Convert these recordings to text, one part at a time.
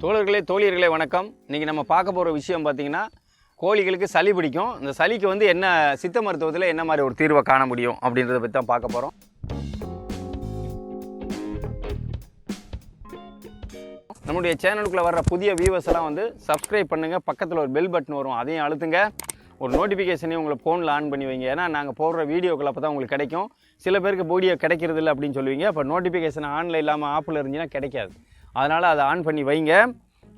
தோழர்களே தோழியர்களே வணக்கம். இன்றைக்கி நம்ம பார்க்க போகிற விஷயம் பார்த்திங்கன்னா, கோழிகளுக்கு சளி பிடிக்கும். இந்த சளிக்கு வந்து என்ன சித்த மருத்துவத்தில் என்ன மாதிரி ஒரு தீர்வை காண முடியும் அப்படின்றத பற்றி தான் பார்க்க போகிறோம். நம்முடைய சேனலுக்குள்ளே வர்ற புதிய வியூவர்ஸ் எல்லாம் வந்து சப்ஸ்கிரைப் பண்ணுங்கள். பக்கத்தில் ஒரு பெல் பட்டன் வரும், அதையும் அழுத்துங்க. ஒரு நோட்டிஃபிகேஷனையும் உங்களை ஃபோனில் ஆன் பண்ணி வைங்க. ஏன்னா நாங்கள் போடுற வீடியோக்கள் அப்போ தான் உங்களுக்கு கிடைக்கும். சில பேருக்கு வீடியோ கிடைக்கிறது இல்லை அப்படின்னு சொல்லுவீங்க. அப்போ நோட்டிஃபிகேஷன் ஆனில் இல்லாமல் ஆப்பில் இருந்துச்சுன்னா கிடைக்காது. அதனால் அதை ஆன் பண்ணி வைங்க.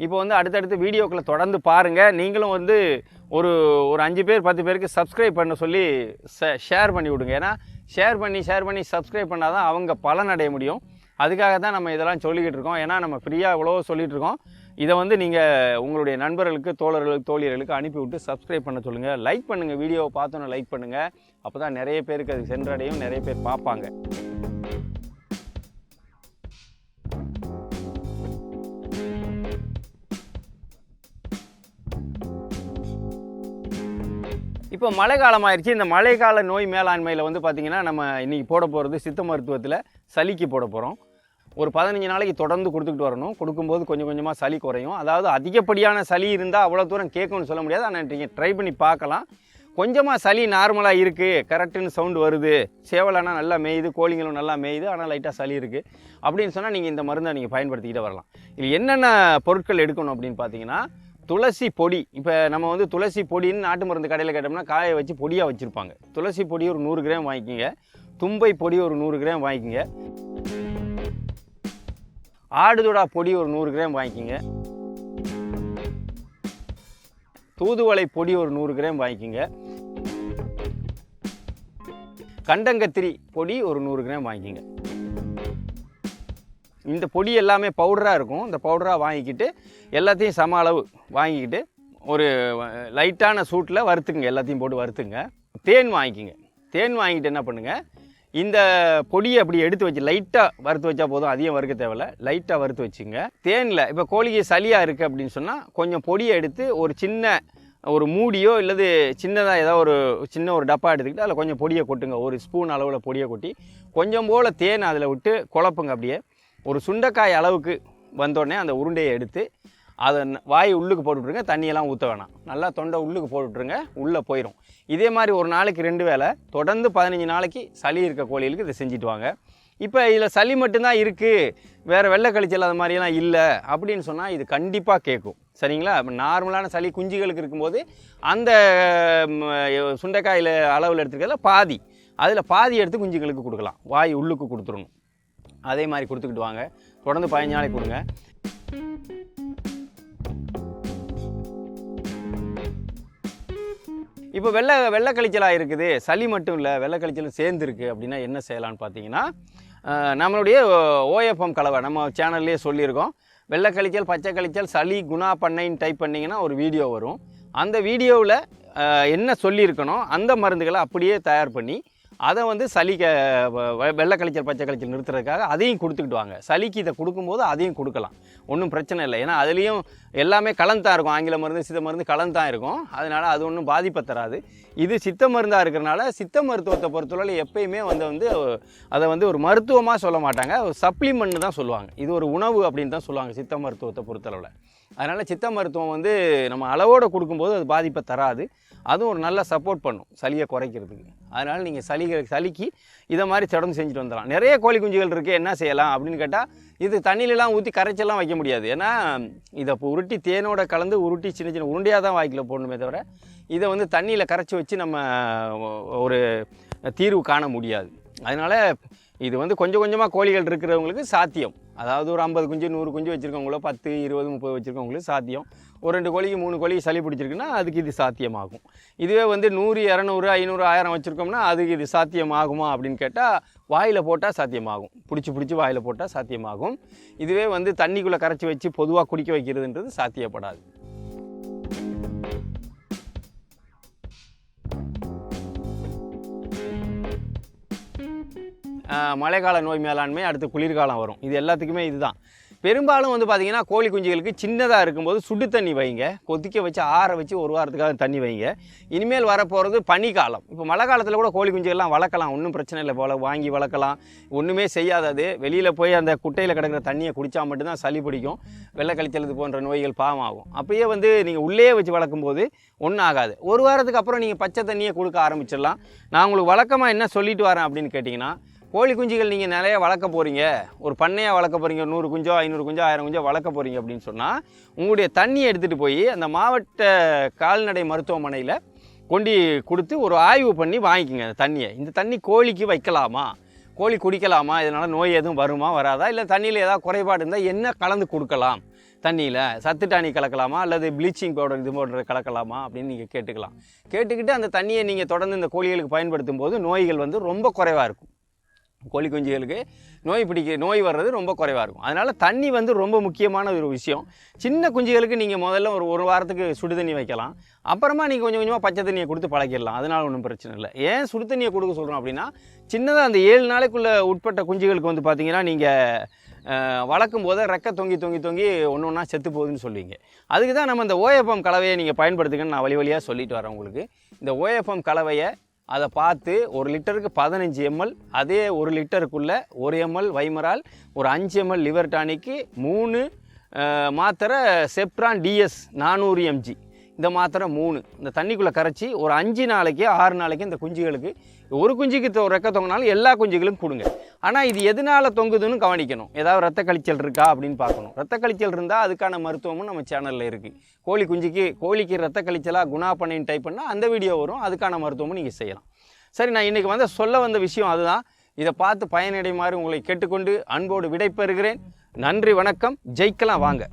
இப்போ வந்து அடுத்தடுத்து வீடியோக்களை தொடர்ந்து பாருங்கள். நீங்களும் வந்து ஒரு 5 பேர் 10 பேருக்கு சப்ஸ்கிரைப் பண்ண சொல்லி ஷேர் பண்ணி விடுங்க. ஏன்னா ஷேர் பண்ணி சப்ஸ்கிரைப் பண்ணால் தான் அவங்க பலன் அடைய முடியும். அதுக்காக தான் நம்ம இதெல்லாம் சொல்லிக்கிட்டு இருக்கோம். ஏன்னா நம்ம ஃப்ரீயாக எவ்வளோ சொல்லிகிட்டு இருக்கோம். இதை வந்து நீங்கள் உங்களுடைய நண்பர்களுக்கு, தோழர்களுக்கு, தோழியர்களுக்கு அனுப்பிவிட்டு சப்ஸ்கிரைப் பண்ண சொல்லுங்கள். லைக் பண்ணுங்கள். வீடியோவை பார்த்தோன்னே லைக் பண்ணுங்கள். அப்போ தான் நிறைய பேருக்கு அது சென்றடையும், நிறைய பேர் பார்ப்பாங்க. இப்போ மழை காலம் ஆயிடுச்சு. இந்த மழைக்கால நோய் மேலாண்மையில் வந்து பார்த்திங்கன்னா, நம்ம இன்றைக்கி போட போகிறது சித்த மருத்துவத்தில் சளிக்கு போட போகிறோம். ஒரு 15 நாளைக்கு தொடர்ந்து கொடுத்துக்கிட்டு வரணும். கொடுக்கும்போது கொஞ்சம் கொஞ்சமாக சளி குறையும். அதாவது அதிகப்படியான சளி இருந்தால் அவ்வளோ தூரம் கேட்கும்னு சொல்ல முடியாது. ஆனால் நீங்கள் ட்ரை பண்ணி பார்க்கலாம். கொஞ்சமாக சளி நார்மலாக இருக்குது, கரெக்டுன்னு சவுண்டு வருது, சேவலானா நல்லா மேயுது, கோழிங்களும் நல்லா மேயுது, ஆனால் லைட்டாக சளி இருக்குது அப்படின்னு சொன்னால் நீங்கள் இந்த மருந்தை நீங்கள் பயன்படுத்திக்கிட்டு வரலாம். இது என்னென்ன பொருட்கள் எடுக்கணும் அப்படின்னு பார்த்தீங்கன்னா, துளசி பொடி. இப்போ நம்ம வந்து துளசி பொடின்னு நாட்டு மருந்து கடையில் கேட்டோம்னா காய வச்சு பொடியாக வச்சுருப்பாங்க. துளசி பொடி ஒரு 100 கிராம் வாங்கிக்கோங்க. தும்பை பொடி ஒரு 100 கிராம் வாங்கிக்கோங்க. ஆடுதொடா பொடி ஒரு 100 கிராம் வாங்கிக்கோங்க. தூதுவளை பொடி ஒரு 100 கிராம் வாங்கிக்கோங்க. கண்டங்கத்திரி பொடி ஒரு 100 கிராம் வாங்கிக்கோங்க. இந்த பொடி எல்லாமே பவுடராக இருக்கும். இந்த பவுடராக வாங்கிக்கிட்டு எல்லாத்தையும் சம அளவு வாங்கிக்கிட்டு ஒரு லைட்டான சூட்டில் வறுத்துக்குங்க. எல்லாத்தையும் போட்டு வறுத்துங்க. தேன் வாங்கிக்கிங்க. தேன் வாங்கிட்டு என்ன பண்ணுங்கள், இந்த பொடியை அப்படி எடுத்து வச்சு லைட்டாக வறுத்து வச்சா போதும், அதிகம் வறுக்க தேவையில்லை. லைட்டாக வறுத்து வச்சுங்க. தேனில் இப்போ கோழிக்கு சளியாக இருக்குது அப்படின்னு சொன்னால் கொஞ்சம் பொடியை எடுத்து ஒரு சின்ன ஒரு மூடியோ இல்லது சின்னதாக ஏதாவது ஒரு டப்பா எடுத்துக்கிட்டு அதில் கொஞ்சம் பொடியை கொட்டுங்க. ஒரு ஸ்பூன் அளவில் பொடியை கொட்டி கொஞ்சம் போல் தேன் அதில் விட்டு குழப்புங்க. அப்படியே ஒரு சுண்டைக்காய் அளவுக்கு வந்தோடனே அந்த உருண்டையை எடுத்து அதை வாய் உள்ளுக்கு போட்டுவிட்ருங்க. தண்ணியெல்லாம் ஊற்ற வேணாம். நல்லா தொண்டை உள்ளுக்கு போட்டுவிட்ருங்க. உள்ளே போயிடும். இதே மாதிரி ஒரு நாளைக்கு 2 வேளை தொடர்ந்து 15 நாளைக்கு சளி இருக்க கோழிகளுக்கு இதை செஞ்சுட்டு வாங்க. இப்போ இதில் சளி மட்டும்தான் இருக்குது, வேறு வெள்ளை கழிச்சல் அது மாதிரியெல்லாம் இல்லை அப்படின்னு சொன்னால் இது கண்டிப்பாக கேட்கும். சரிங்களா? நார்மலான சளி குஞ்சுகளுக்கு இருக்கும்போது அந்த சுண்டைக்காயில் அளவில் எடுத்துக்கிறதுல பாதி, அதில் பாதி எடுத்து குஞ்சுகளுக்கு கொடுக்கலாம். வாய் உள்ளுக்கு கொடுத்துடணும். அதே மாதிரி கொடுத்துக்கிட்டு வாங்க. தொடர்ந்து 15 நாளைக்கு கொடுங்க. இப்போ வெள்ளை கழிச்சலாக இருக்குது, சளி மட்டும் இல்லை வெள்ளை கழிச்சலும் சேர்ந்துருக்கு அப்படின்னா என்ன செய்யலான்னு பார்த்தீங்கன்னா, நம்மளுடைய OFM கலவை நம்ம சேனல்லே சொல்லியிருக்கோம். வெள்ளை கழிச்சல், பச்சை கழிச்சல், சளி குணா பண்ணைன்னு டைப் பண்ணிங்கன்னா ஒரு வீடியோ வரும். அந்த வீடியோவில் என்ன சொல்லியிருக்கணும் அந்த மருந்துகளை அப்படியே தயார் பண்ணி அதை வந்து சளிக்கு வெள்ளை கழிச்சல், பச்சை கழிச்சல் நிறுத்துறதுக்காக அதையும் கொடுத்துக்கிட்டு வாங்க. சளிக்கு இதை கொடுக்கும்போது அதையும் கொடுக்கலாம், ஒன்றும் பிரச்சனை இல்லை. ஏன்னா அதுலேயும் எல்லாமே கலந்தான் இருக்கும். ஆங்கில மருந்து, சித்த மருந்து கலந்தான் இருக்கும். அதனால் அது ஒன்றும் பாதிப்பை தராது. இது சித்த மருந்தாக இருக்கிறனால சித்த மருத்துவத்தை பொறுத்தவரை எப்பயுமே வந்து அதை வந்து ஒரு மருத்துவமாக சொல்ல மாட்டாங்க, ஒரு சப்ளிமெண்ட் தான் சொல்லுவாங்க. இது ஒரு உணவு அப்படின்னு தான் சொல்லுவாங்க சித்த மருத்துவத்தை பொறுத்தளவில். அதனால் சித்த மருத்துவம் வந்து நம்ம அளவோடு கொடுக்கும்போது அது பாதிப்பை தராது. அதுவும் ஒரு நல்ல சப்போர்ட் பண்ணும் சளியை குறைக்கிறதுக்கு. அதனால் நீங்கள் சளிக்கு இதை மாதிரி தொடர்ந்து செஞ்சுட்டு வந்துடலாம். நிறைய கோழி குஞ்சுகள் இருக்குது, என்ன செய்யலாம் அப்படின்னு கேட்டால், இது தண்ணியிலலாம் ஊற்றி கரைச்செல்லாம் வைக்க முடியாது. ஏன்னா இதை இப்போ உருட்டி தேனோட கலந்து உருட்டி சின்ன சின்ன உருண்டையாக தான் வாய்க்கில் போடணுமே தவிர இதை வந்து தண்ணியில் கரைச்சி வச்சு நம்ம ஒரு தீர்வு காண முடியாது. அதனால் இது வந்து கொஞ்சம் கொஞ்சமாக கோழிகள் இருக்கிறவங்களுக்கு சாத்தியம். அதாவது ஒரு 50 குஞ்சு 100 குஞ்சு வச்சுருக்கவங்களோ 10 20 30 வச்சுருக்கவங்களுக்கு சாத்தியம். ஒரு 2 கோழிக்கு 3 கோழிக்கு சளி பிடிச்சிருக்குன்னா அதுக்கு இது சாத்தியமாகும். இதுவே வந்து 100 200 500 1000 வச்சுருக்கோம்னா அதுக்கு இது சாத்தியமாகுமா அப்படின்னு கேட்டால் வாயில் போட்டால் சாத்தியமாகும். பிடிச்சி வாயில் போட்டால் சாத்தியமாகும். இதுவே வந்து தண்ணிக்குள்ளே கரைச்சி வச்சு பொதுவாக குடிக்க வைக்கிறதுன்றது சாத்தியப்படாது. மழைக்கால நோய் மேலாண்மை, அடுத்து குளிர்காலம் வரும். இது எல்லாத்துக்குமே இதுதான். பெரும்பாலும் வந்து பார்த்தீங்கன்னா கோழி குஞ்சுகளுக்கு சின்னதாக இருக்கும்போது சுடு தண்ணி வைங்க, கொதிக்க வச்சு ஆற வச்சு ஒரு வாரத்துக்காக தண்ணி வைங்க. இனிமேல் வரப்போகிறது பனிக்காலம். இப்போ மழை காலத்தில் கூட கோழி குஞ்சுகள்லாம் வளர்க்கலாம், ஒன்றும் பிரச்சனை இல்லை, போல் வாங்கி வளர்க்கலாம், ஒன்றுமே செய்யாதது. வெளியில் போய் அந்த குட்டையில் கிடக்கிற தண்ணியை குடித்தா மட்டும்தான் சளி பிடிக்கும், வெள்ளை கழிச்சல் இது போன்ற நோய்கள் பாவமாகும். அப்பயே வந்து நீங்கள் உள்ளே வச்சு வளர்க்கும்போது ஒன்றும் ஆகாது. ஒரு வாரத்துக்கு அப்புறம் நீங்கள் பச்சை தண்ணியை கொடுக்க ஆரம்பிச்சிடலாம். நான் உங்களுக்கு வழக்கமாக என்ன சொல்லிட்டு வரேன் அப்படின்னு கேட்டிங்கன்னா, கோழி குஞ்சுகள் நீங்கள் நிறைய வளர்க்க போகிறீங்க, ஒரு பண்ணையாக வளர்க்க போகிறீங்க, 100 குஞ்சோ 500 குஞ்சோ 1000 குஞ்சோ வளர்க்க போகிறீங்க அப்படின்னு சொன்னால், உங்களுடைய தண்ணியை எடுத்துகிட்டு போய் அந்த மாவட்ட கால்நடை மருத்துவமனையில் கொண்டு கொடுத்து ஒரு ஆய்வு பண்ணி வாங்கிக்கோங்க அந்த தண்ணியை. இந்த தண்ணி கோழிக்கு வைக்கலாமா, கோழி குடிக்கலாமா, இதனால் நோய் எதுவும் வருமா வராதா, இல்லை தண்ணியில் ஏதாவது குறைபாடு இருந்தால் என்ன கலந்து கொடுக்கலாம், தண்ணியில் சத்து டானி கலக்கலாமா அல்லது ப்ளீச்சிங் பவுடர் இது போன்ற கலக்கலாமா அப்படின்னு நீங்கள் கேட்டுக்கலாம். கேட்டுக்கிட்டு அந்த தண்ணியை நீங்கள் தொடர்ந்து இந்த கோழிகளுக்கு பயன்படுத்தும் போது நோய்கள் வந்து ரொம்ப குறைவாக இருக்கும். கோழி குஞ்சுகளுக்கு நோய் வர்றது ரொம்ப குறைவாக இருக்கும். அதனால் தண்ணி வந்து ரொம்ப முக்கியமான ஒரு விஷயம். சின்ன குஞ்சுகளுக்கு நீங்கள் முதல்ல ஒரு வாரத்துக்கு சுடு தண்ணி வைக்கலாம், அப்புறமா நீங்கள் கொஞ்சம் கொஞ்சமாக பச்சை தண்ணியை கொடுத்து பழக்கிடலாம், அதனால் ஒன்றும் பிரச்சனை இல்லை. ஏன் சுடு தண்ணியை கொடுக்க சொல்கிறோம் அப்படின்னா, சின்னதாக அந்த 7 நாளைக்குள்ளே உட்பட்ட குஞ்சுகளுக்கு வந்து பார்த்திங்கன்னா நீங்கள் வளர்க்கும் போது ரெக்கை தொங்கி ஒன்று ஒன்றா செத்து போகுதுன்னு சொல்லுவீங்க. அதுக்கு தான் நம்ம இந்த OFM கலவையை நீங்கள் பயன்படுத்துங்கன்னு நான் வழியாக சொல்லிட்டு வரேன் உங்களுக்கு. இந்த OFM கலவையை அதை பார்த்து 1 லிட்டருக்கு 15 ml, அதே 1 லிட்டருக்குள்ளே 1 ml வைமரால், ஒரு 5 ml லிவர் டானிக்கு, 3 மாத்திரை செப்ரான் DS 400 mg, இந்த மாத்திரை 3 இந்த தண்ணிக்குள்ளே கரைச்சி ஒரு 5 நாளைக்கு 6 நாளைக்கு இந்த குஞ்சுகளுக்கு, ஒரு குஞ்சுக்கு ரெக்க தொங்கினாலும் எல்லா குஞ்சுகளுக்கும் கொடுங்க. ஆனால் இது எதனால் தொங்குதுன்னு கவனிக்கணும். ஏதாவது ரத்த கழிச்சல் இருக்கா அப்படின்னு பார்க்கணும். ரத்த கழிச்சல் இருந்தால் அதுக்கான மருத்துவமும் நம்ம சேனலில் இருக்குது. கோழிக்கு ரத்த கழிச்சலாக குணா பண்ணைன்னு டைப் பண்ணால் அந்த வீடியோ வரும், அதுக்கான மருத்துவமும் நீங்கள் செய்யலாம். சரி, நான் இன்றைக்கி சொல்ல வந்த விஷயம் அதுதான். இதை பார்த்து பயனடையுமாறு உங்களை கேட்டுக்கொண்டு அன்போடு விடைபெறுகிறேன். நன்றி, வணக்கம். ஜெயிக்கலாம் வாங்க.